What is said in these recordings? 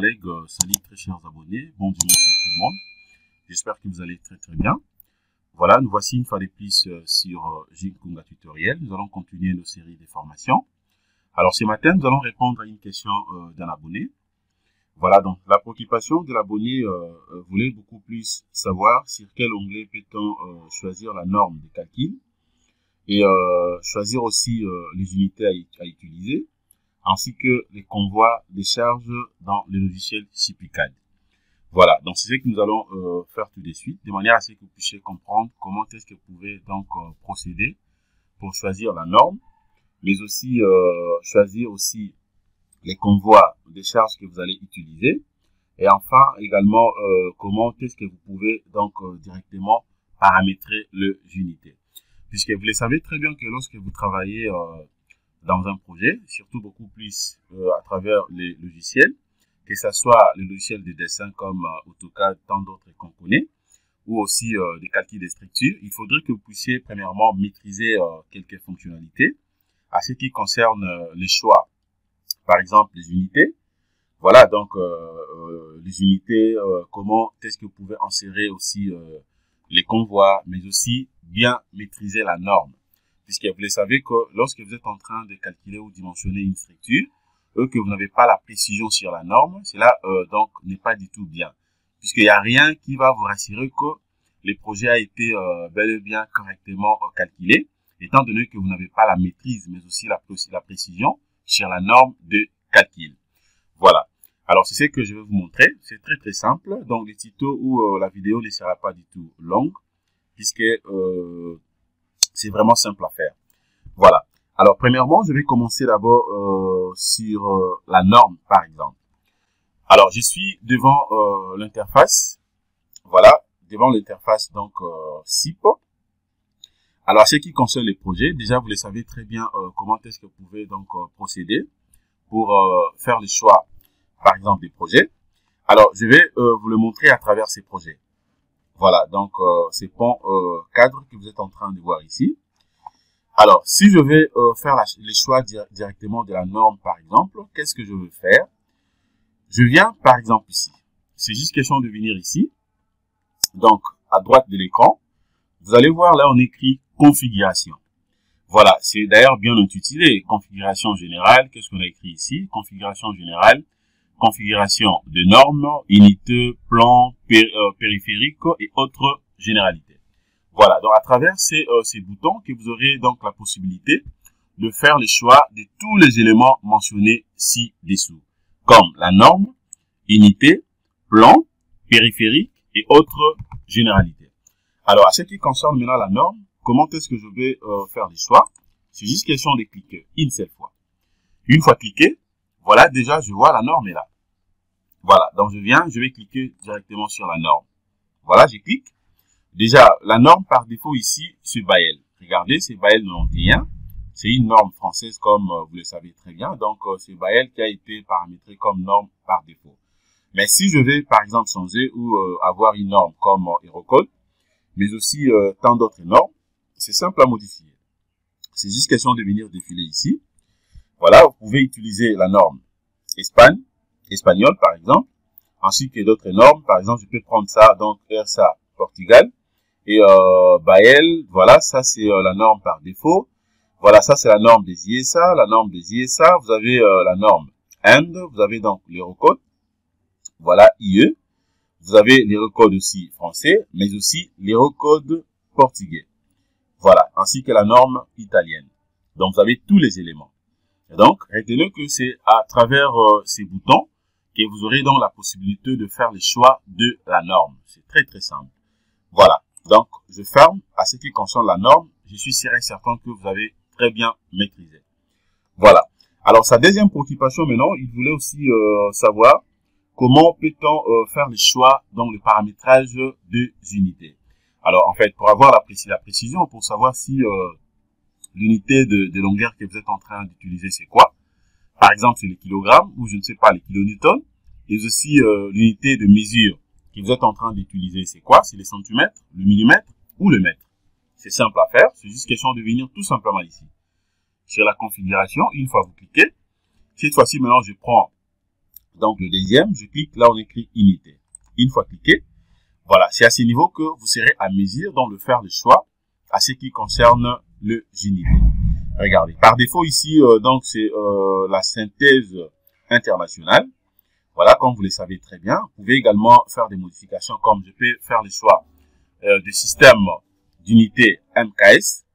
collègues, salut très chers abonnés, bon dimanche à tout le monde. J'espère que vous allez très bien. Voilà, nous voici une fois de plus sur Jinkunga Tutoriel. Nous allons continuer nos séries de formations. Alors ce matin, nous allons répondre à une question d'un abonné. Voilà, donc la préoccupation de l'abonné voulait beaucoup plus savoir sur quel onglet peut-on choisir la norme de calcul et choisir aussi les unités à utiliser, ainsi que les convois des charges dans le logiciel CipiCAD. Voilà, donc c'est ce que nous allons faire tout de suite, de manière à ce que vous puissiez comprendre comment est-ce que vous pouvez donc procéder pour choisir la norme, mais aussi choisir aussi les convois des charges que vous allez utiliser, et enfin également comment est-ce que vous pouvez donc directement paramétrer le unité. Puisque vous le savez très bien que lorsque vous travaillez dans un projet, surtout beaucoup plus à travers les logiciels, que ce soit le logiciel de dessin comme AutoCAD, tant d'autres qu'on connaît, ou aussi des calculs de structure, il faudrait que vous puissiez premièrement maîtriser quelques fonctionnalités à ce qui concerne les choix, par exemple les unités. Voilà, donc les unités, comment est-ce que vous pouvez insérer aussi les convois, mais aussi bien maîtriser la norme. Puisque vous le savez que lorsque vous êtes en train de calculer ou dimensionner une structure, que vous n'avez pas la précision sur la norme, cela donc n'est pas du tout bien. Puisqu'il n'y a rien qui va vous rassurer que le projet a été bel et bien correctement calculé, étant donné que vous n'avez pas la maîtrise, mais aussi la précision sur la norme de calcul. Voilà. Alors, c'est ce que je vais vous montrer. C'est très simple. Donc, le tuto ou la vidéo ne sera pas du tout longue, puisque c'est vraiment simple à faire. Voilà. Alors, premièrement, je vais commencer d'abord sur la norme, par exemple. Alors, je suis devant l'interface. Voilà, devant l'interface donc CIP. Alors, ce qui concerne les projets, déjà, vous le savez très bien comment est-ce que vous pouvez donc procéder pour faire le choix, par exemple, des projets. Alors, je vais vous le montrer à travers ces projets. Voilà, donc ces ponts cadres que vous êtes en train de voir ici. Alors, si je vais faire les choix directement de la norme, par exemple, qu'est-ce que je veux faire? Je viens, par exemple, ici. C'est juste question de venir ici. Donc, à droite de l'écran, vous allez voir, là, on écrit configuration. Voilà, c'est d'ailleurs bien intitulé, configuration générale. Qu'est-ce qu'on a écrit ici? Configuration générale, configuration de normes, unité, plan, périphérique et autres généralités. Voilà, donc à travers ces boutons que vous aurez donc la possibilité de faire le choix de tous les éléments mentionnés ci-dessous, comme la norme, unité, plan, périphérique et autres généralités. Alors, à ce qui concerne maintenant la norme, comment est-ce que je vais faire les choix? C'est juste question de cliquer une seule fois. Une fois cliqué, voilà, déjà, je vois la norme est là. Voilà, donc je vais cliquer directement sur la norme. Voilà, je clique. Déjà, la norme par défaut ici, c'est Bael. Regardez, c'est Bael 91. C'est une norme française comme vous le savez très bien. Donc, c'est Bael qui a été paramétré comme norme par défaut. Mais si je vais, par exemple, changer ou avoir une norme comme Eurocode, mais aussi tant d'autres normes, c'est simple à modifier. C'est juste question de venir défiler ici. Voilà, vous pouvez utiliser la norme espagnol par exemple, ainsi que d'autres normes. Par exemple, je peux prendre ça, donc RSA Portugal et Bael. Voilà, ça c'est la norme par défaut. Voilà, ça c'est la norme des ISA, la norme des ISA. Vous avez la norme Inde, vous avez donc l'Eurocode. Voilà, IE. Vous avez l'Eurocode aussi français, mais aussi l'Eurocode portugais. Voilà, ainsi que la norme italienne. Donc, vous avez tous les éléments. Et donc, retenez que c'est à travers ces boutons que vous aurez donc la possibilité de faire le choix de la norme. C'est très simple. Voilà. Donc, je ferme. À ce qui concerne la norme, je suis sûr et certain que vous avez très bien maîtrisé. Voilà. Alors, sa deuxième préoccupation maintenant, il voulait aussi savoir comment peut-on faire le choix dans le paramétrage des unités. Alors, en fait, pour avoir la précision, pour savoir si l'unité de longueur que vous êtes en train d'utiliser, c'est quoi? Par exemple, c'est les kilogrammes, ou je ne sais pas, les kilonewtons. Et aussi, l'unité de mesure que vous êtes en train d'utiliser, c'est quoi? C'est les centimètres, le millimètre ou le mètre. C'est simple à faire. C'est juste question de venir tout simplement ici. Sur la configuration, une fois vous cliquez, cette fois-ci, maintenant, je prends Donc le deuxième, je clique, là on écrit unité. Une fois cliqué, voilà, c'est à ce niveau que vous serez à mesure donc de faire le choix à ce qui concerne le unité. Regardez, par défaut ici, donc c'est la synthèse internationale. Voilà, comme vous le savez très bien. Vous pouvez également faire des modifications comme je peux faire le choix du système d'unité MKS.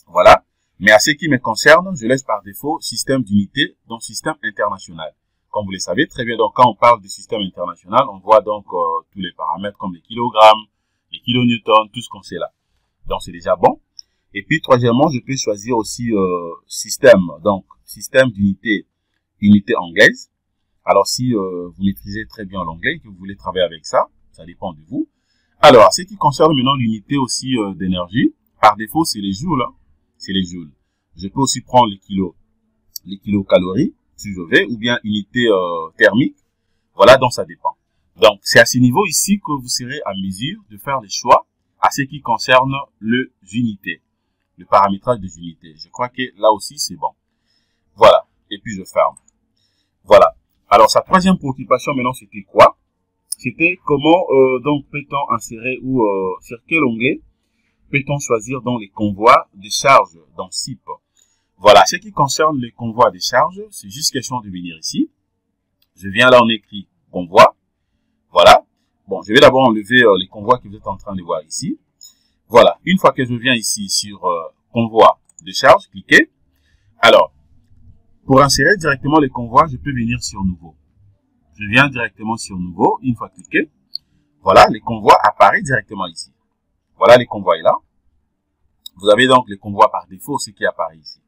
Voilà. Mais à ce qui me concerne, je laisse par défaut système d'unité, donc système international. Comme vous le savez très bien, donc quand on parle de système international, on voit donc tous les paramètres comme les kilogrammes, les kilonewtons, tout ce qu'on sait là. Donc c'est déjà bon. Et puis troisièmement, je peux choisir aussi système, donc système d'unité, unité anglaise. Alors si vous maîtrisez très bien l'anglais et que vous voulez travailler avec ça, ça dépend de vous. Alors, ce qui concerne maintenant l'unité aussi d'énergie, par défaut c'est les joules, hein. C'est les joules. Je peux aussi prendre les kilocalories, si je vais, ou bien unité thermique. Voilà, donc ça dépend. Donc, c'est à ce niveau ici que vous serez à mesure de faire les choix à ce qui concerne le unité, le paramétrage des unités. Je crois que là aussi, c'est bon. Voilà, et puis je ferme. Voilà. Alors, sa troisième préoccupation maintenant, c'était quoi? C'était comment donc peut-on insérer ou sur quel onglet peut-on choisir dans les convois de charge dans SIP. Voilà, ce qui concerne les convois de charge, c'est juste question de venir ici. Je viens là, on écrit convoi. Voilà. Bon, je vais d'abord enlever les convois que vous êtes en train de voir ici. Voilà, une fois que je viens ici sur convoi de charge, cliquez. Alors, pour insérer directement les convois, je peux venir sur nouveau. Je viens directement sur nouveau, une fois cliqué. Voilà, les convois apparaissent directement ici. Voilà, les convois là. Vous avez donc les convois par défaut, ce qui apparaît ici.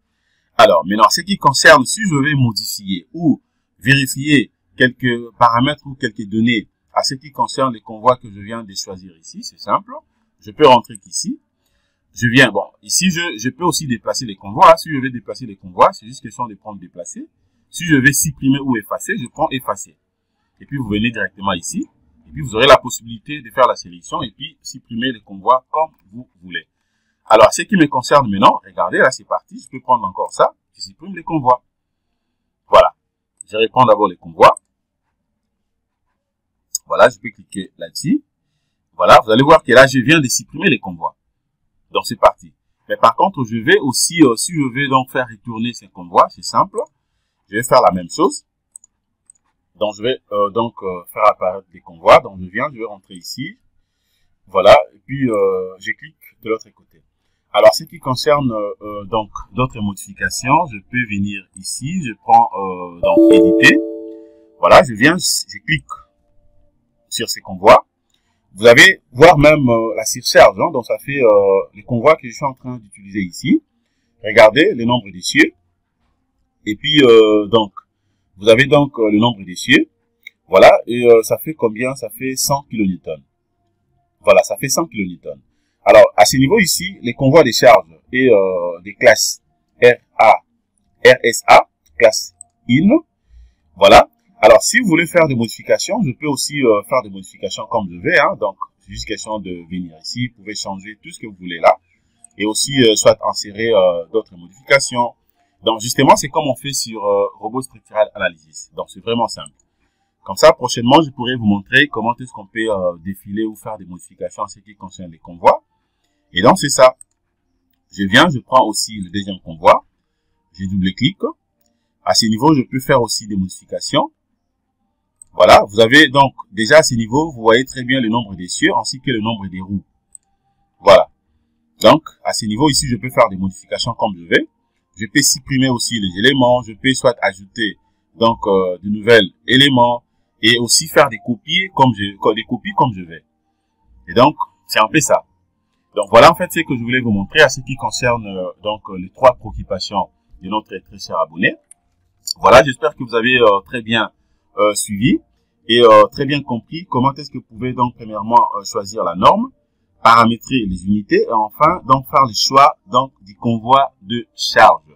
Alors, maintenant, ce qui concerne, si je vais modifier ou vérifier quelques paramètres ou quelques données à ce qui concerne les convois que je viens de choisir ici, c'est simple. Je peux rentrer ici. Je viens, bon, ici, je peux aussi déplacer les convois. Si je vais déplacer les convois, c'est juste question de prendre déplacer. Si je vais supprimer ou effacer, je prends effacer. Et puis, vous venez directement ici. Et puis, vous aurez la possibilité de faire la sélection et puis supprimer les convois comme vous voulez. Alors, ce qui me concerne maintenant, regardez, là, c'est parti. Je peux prendre encore ça. Je supprime les convois. Voilà. Je reprends d'abord les convois. Voilà, je peux cliquer là-dessus. Voilà, vous allez voir que là, je viens de supprimer les convois. Donc, c'est parti. Mais par contre, je vais aussi, si je vais donc faire retourner ces convois, c'est simple. Je vais faire la même chose. Donc, je vais faire apparaître les convois. Donc, je vais rentrer ici. Voilà, et puis je clique de l'autre côté. Alors, ce qui concerne donc d'autres modifications, je peux venir ici. Je prends donc éditer. Voilà, je clique sur ces convois. Vous allez voir même la surcharge, hein, donc ça fait les convois que je suis en train d'utiliser ici. Regardez le nombre d'essieux. Et puis donc vous avez donc le nombre d'essieux. Voilà, et ça fait combien? Ça fait 100 kN. Voilà, ça fait 100 kN. Alors, à ce niveau ici, les convois de charge et des classes RSA, classe IN. Voilà. Alors, si vous voulez faire des modifications, je peux aussi faire des modifications comme je vais. Hein. Donc, c'est juste question de venir ici. Vous pouvez changer tout ce que vous voulez là. Et aussi, soit insérer d'autres modifications. Donc, justement, c'est comme on fait sur Robot Structural Analysis. Donc, c'est vraiment simple. Comme ça, prochainement, je pourrai vous montrer comment est-ce qu'on peut défiler ou faire des modifications en ce qui concerne les convois. Et donc, c'est ça. Je prends aussi le deuxième convoi. Je double-clique. À ce niveau, je peux faire aussi des modifications. Voilà, vous avez donc déjà à ce niveau, vous voyez très bien le nombre d'essieux ainsi que le nombre des roues. Voilà. Donc, à ce niveau ici, je peux faire des modifications comme je vais. Je peux supprimer aussi les éléments. Je peux soit ajouter donc de nouveaux éléments et aussi faire des copies comme je vais. Et donc, c'est un peu ça. Donc, voilà en fait ce que je voulais vous montrer à ce qui concerne donc les trois préoccupations de notre très cher abonné. Voilà, j'espère que vous avez très bien suivi et très bien compris comment est-ce que vous pouvez donc premièrement choisir la norme, paramétrer les unités et enfin donc faire le choix donc du convoi de charge.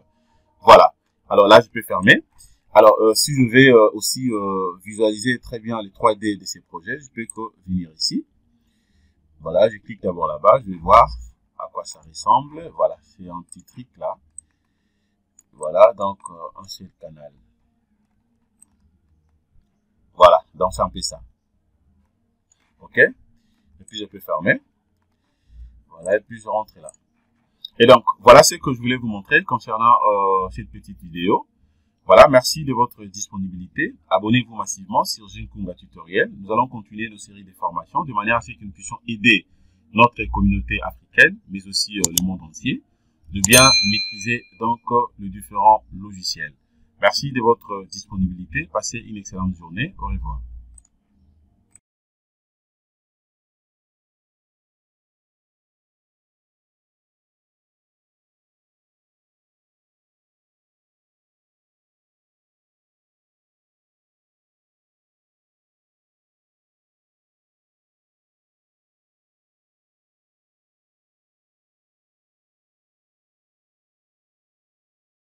Voilà. Alors là, je peux fermer. Alors si je vais aussi visualiser très bien les 3D de ces projets, je peux venir ici. Voilà, je clique d'abord là-bas, je vais voir à quoi ça ressemble. Voilà, c'est un petit truc là. Voilà, donc un seul canal. Voilà, donc c'est un peu ça. OK? Et puis je peux fermer. Voilà, et puis je rentre là. Et donc, voilà ce que je voulais vous montrer concernant cette petite vidéo. Voilà, merci de votre disponibilité. Abonnez-vous massivement sur Jinkunga Tutoriel. Nous allons continuer nos séries de formations de manière à ce que nous puissions aider notre communauté africaine, mais aussi le monde entier, de bien maîtriser donc les différents logiciels. Merci de votre disponibilité. Passez une excellente journée. Au revoir.